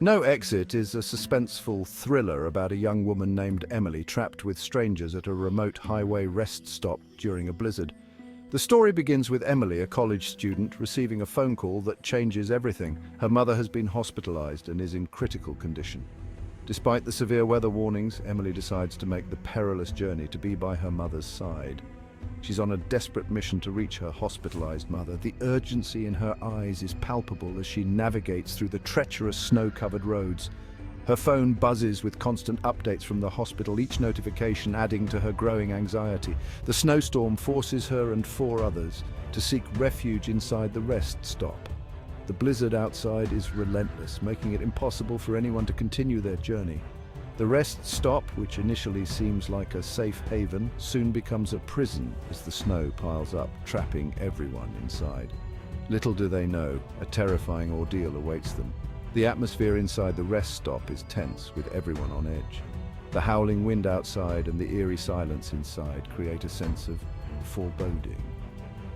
No Exit is a suspenseful thriller about a young woman named Emily trapped with strangers at a remote highway rest stop during a blizzard. The story begins with Emily, a college student, receiving a phone call that changes everything. Her mother has been hospitalized and is in critical condition. Despite the severe weather warnings, Emily decides to make the perilous journey to be by her mother's side. She's on a desperate mission to reach her hospitalized mother. The urgency in her eyes is palpable as she navigates through the treacherous snow-covered roads. Her phone buzzes with constant updates from the hospital, each notification adding to her growing anxiety. The snowstorm forces her and four others to seek refuge inside the rest stop. The blizzard outside is relentless, making it impossible for anyone to continue their journey. The rest stop, which initially seems like a safe haven, soon becomes a prison as the snow piles up, trapping everyone inside. Little do they know, a terrifying ordeal awaits them. The atmosphere inside the rest stop is tense, with everyone on edge. The howling wind outside and the eerie silence inside create a sense of foreboding.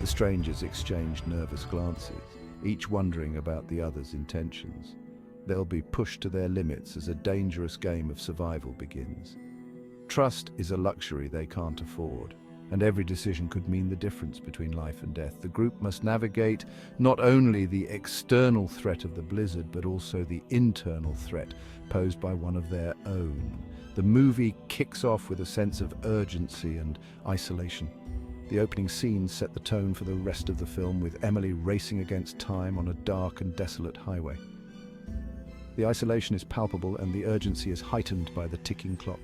The strangers exchange nervous glances, each wondering about the other's intentions. They'll be pushed to their limits as a dangerous game of survival begins. Trust is a luxury they can't afford, and every decision could mean the difference between life and death. The group must navigate not only the external threat of the blizzard, but also the internal threat posed by one of their own. The movie kicks off with a sense of urgency and isolation. The opening scenes set the tone for the rest of the film, with Emily racing against time on a dark and desolate highway. The isolation is palpable and the urgency is heightened by the ticking clock.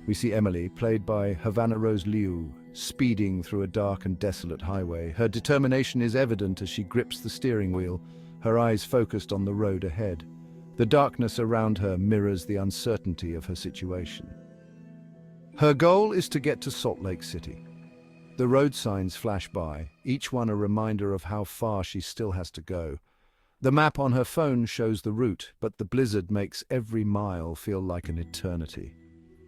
We see Emily, played by Havana Rose Liu, speeding through a dark and desolate highway. Her determination is evident as she grips the steering wheel, her eyes focused on the road ahead. The darkness around her mirrors the uncertainty of her situation. Her goal is to get to Salt Lake City. The road signs flash by, each one a reminder of how far she still has to go. The map on her phone shows the route, but the blizzard makes every mile feel like an eternity.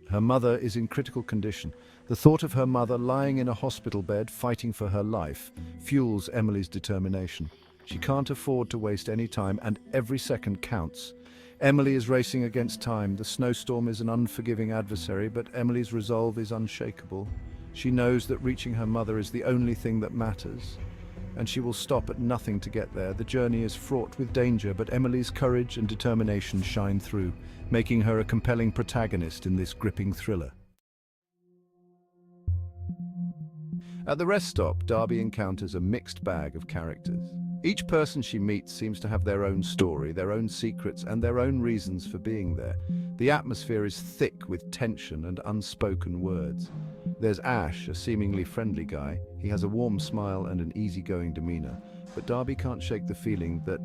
Her mother is in critical condition. The thought of her mother lying in a hospital bed fighting for her life fuels Emily's determination. She can't afford to waste any time, and every second counts. Emily is racing against time. The snowstorm is an unforgiving adversary, but Emily's resolve is unshakable. She knows that reaching her mother is the only thing that matters, and she will stop at nothing to get there. The journey is fraught with danger, but Emily's courage and determination shine through, making her a compelling protagonist in this gripping thriller. At the rest stop, Darby encounters a mixed bag of characters. Each person she meets seems to have their own story, their own secrets, and their own reasons for being there. The atmosphere is thick with tension and unspoken words. There's Ash, a seemingly friendly guy. He has a warm smile and an easygoing demeanor, but Darby can't shake the feeling that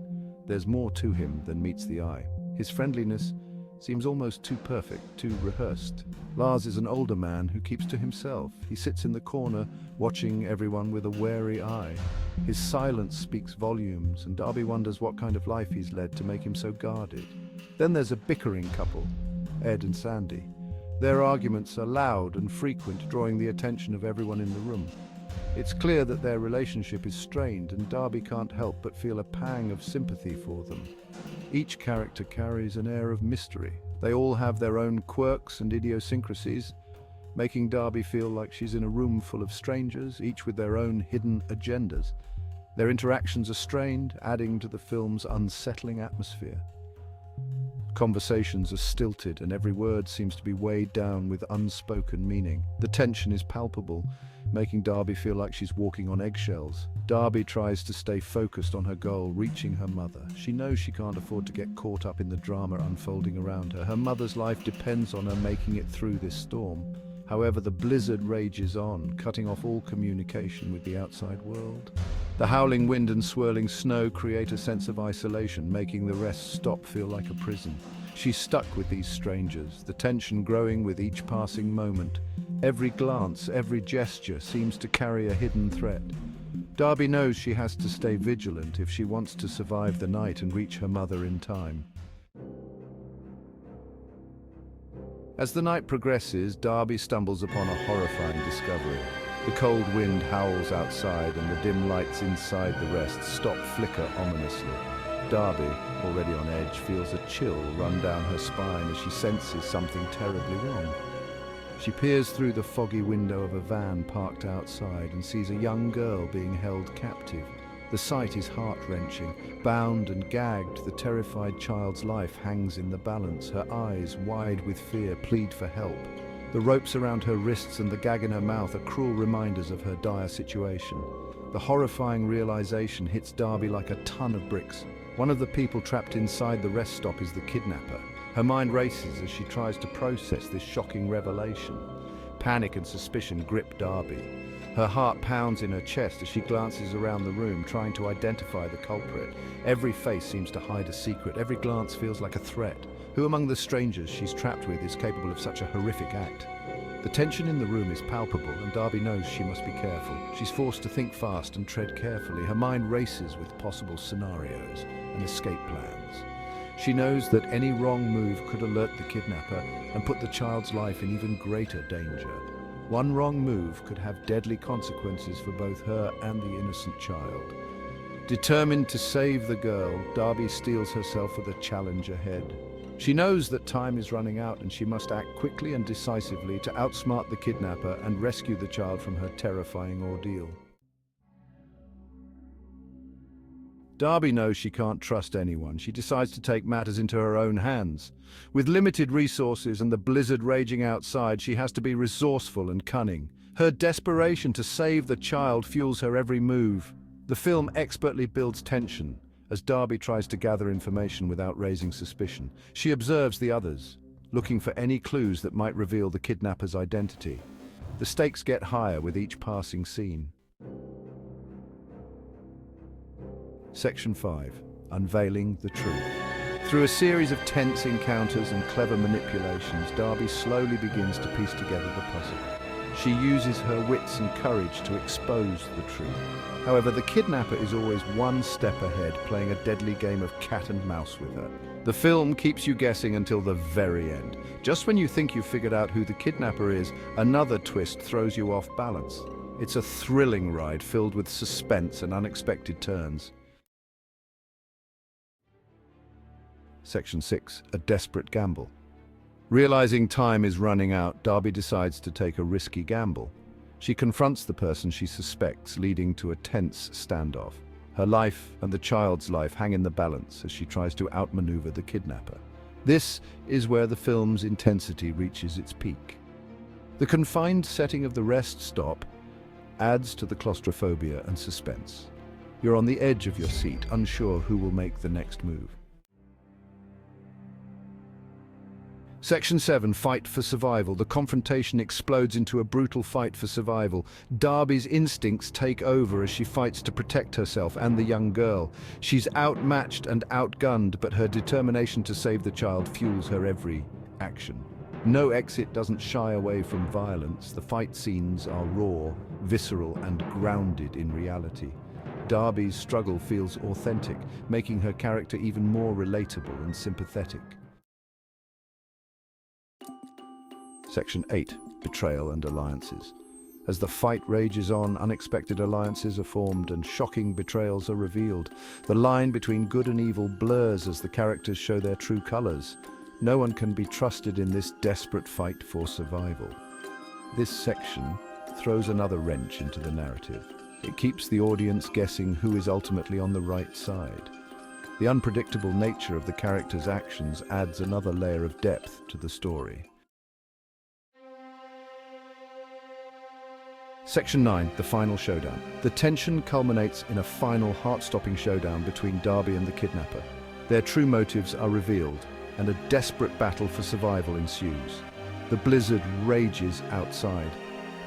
there's more to him than meets the eye. His friendliness seems almost too perfect, too rehearsed. Lars is an older man who keeps to himself. He sits in the corner, watching everyone with a wary eye. His silence speaks volumes, and Darby wonders what kind of life he's led to make him so guarded. Then there's a bickering couple, Ed and Sandi. Their arguments are loud and frequent, drawing the attention of everyone in the room. It's clear that their relationship is strained, and Darby can't help but feel a pang of sympathy for them. Each character carries an air of mystery. They all have their own quirks and idiosyncrasies, making Darby feel like she's in a room full of strangers, each with their own hidden agendas. Their interactions are strained, adding to the film's unsettling atmosphere. Conversations are stilted, and every word seems to be weighed down with unspoken meaning. The tension is palpable, making Darby feel like she's walking on eggshells. Darby tries to stay focused on her goal, reaching her mother. She knows she can't afford to get caught up in the drama unfolding around her. Her mother's life depends on her making it through this storm. However, the blizzard rages on, cutting off all communication with the outside world. The howling wind and swirling snow create a sense of isolation, making the rest stop feel like a prison. She's stuck with these strangers, the tension growing with each passing moment. Every glance, every gesture seems to carry a hidden threat. Darby knows she has to stay vigilant if she wants to survive the night and reach her mother in time. As the night progresses, Darby stumbles upon a horrifying discovery. The cold wind howls outside and the dim lights inside the rest stop flicker ominously. Darby, already on edge, feels a chill run down her spine as she senses something terribly wrong. She peers through the foggy window of a van parked outside and sees a young girl being held captive. The sight is heart-wrenching. Bound and gagged, the terrified child's life hangs in the balance. Her eyes, wide with fear, plead for help. The ropes around her wrists and the gag in her mouth are cruel reminders of her dire situation. The horrifying realization hits Darby like a ton of bricks. One of the people trapped inside the rest stop is the kidnapper. Her mind races as she tries to process this shocking revelation. Panic and suspicion grip Darby. Her heart pounds in her chest as she glances around the room, trying to identify the culprit. Every face seems to hide a secret. Every glance feels like a threat. Who among the strangers she's trapped with is capable of such a horrific act? The tension in the room is palpable, and Darby knows she must be careful. She's forced to think fast and tread carefully. Her mind races with possible scenarios and escape plans. She knows that any wrong move could alert the kidnapper and put the child's life in even greater danger. One wrong move could have deadly consequences for both her and the innocent child. Determined to save the girl, Darby steels herself for the challenge ahead. She knows that time is running out and she must act quickly and decisively to outsmart the kidnapper and rescue the child from her terrifying ordeal. Darby knows she can't trust anyone. She decides to take matters into her own hands. With limited resources and the blizzard raging outside, she has to be resourceful and cunning. Her desperation to save the child fuels her every move. The film expertly builds tension as Darby tries to gather information without raising suspicion. She observes the others, looking for any clues that might reveal the kidnapper's identity. The stakes get higher with each passing scene. Section 5. Unveiling the truth. Through a series of tense encounters and clever manipulations, Darby slowly begins to piece together the puzzle. She uses her wits and courage to expose the truth. However, the kidnapper is always one step ahead, playing a deadly game of cat and mouse with her. The film keeps you guessing until the very end. Just when you think you've figured out who the kidnapper is, another twist throws you off balance. It's a thrilling ride filled with suspense and unexpected turns. Section 6. A desperate gamble. Realizing time is running out, Darby decides to take a risky gamble. She confronts the person she suspects, leading to a tense standoff. Her life and the child's life hang in the balance as she tries to outmaneuver the kidnapper. This is where the film's intensity reaches its peak. The confined setting of the rest stop adds to the claustrophobia and suspense. You're on the edge of your seat, unsure who will make the next move. Section 7. Fight for survival. The confrontation explodes into a brutal fight for survival. Darby's instincts take over as she fights to protect herself and the young girl. She's outmatched and outgunned, but her determination to save the child fuels her every action. No exit doesn't shy away from violence. The fight scenes are raw, visceral, and grounded in reality. Darby's struggle feels authentic, making her character even more relatable and sympathetic. Section 8. Betrayal and alliances. As the fight rages on, unexpected alliances are formed and shocking betrayals are revealed. The line between good and evil blurs as the characters show their true colors. No one can be trusted in this desperate fight for survival. This section throws another wrench into the narrative. It keeps the audience guessing who is ultimately on the right side. The unpredictable nature of the characters' actions adds another layer of depth to the story. Section 9. The final showdown. The tension culminates in a final heart-stopping showdown between Darby and the kidnapper. Their true motives are revealed, and a desperate battle for survival ensues. The blizzard rages outside,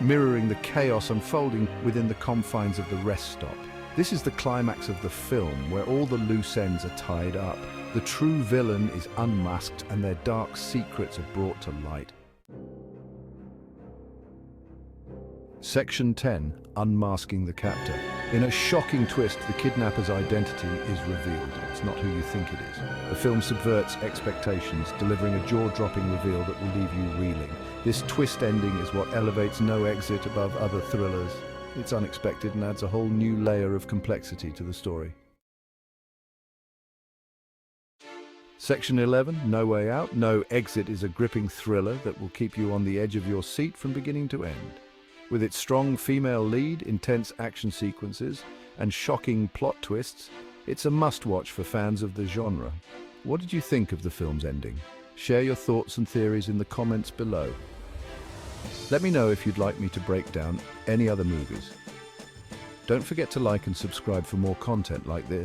mirroring the chaos unfolding within the confines of the rest stop. This is the climax of the film, where all the loose ends are tied up. The true villain is unmasked, and their dark secrets are brought to light. Section 10. Unmasking the captor. In a shocking twist, the kidnapper's identity is revealed. It's not who you think it is. The film subverts expectations, delivering a jaw-dropping reveal that will leave you reeling. This twist ending is what elevates No Exit above other thrillers. It's unexpected and adds a whole new layer of complexity to the story. Section 11, No Way Out. No Exit is a gripping thriller that will keep you on the edge of your seat from beginning to end. With its strong female lead, intense action sequences, and shocking plot twists, it's a must-watch for fans of the genre. What did you think of the film's ending? Share your thoughts and theories in the comments below. Let me know if you'd like me to break down any other movies. Don't forget to like and subscribe for more content like this.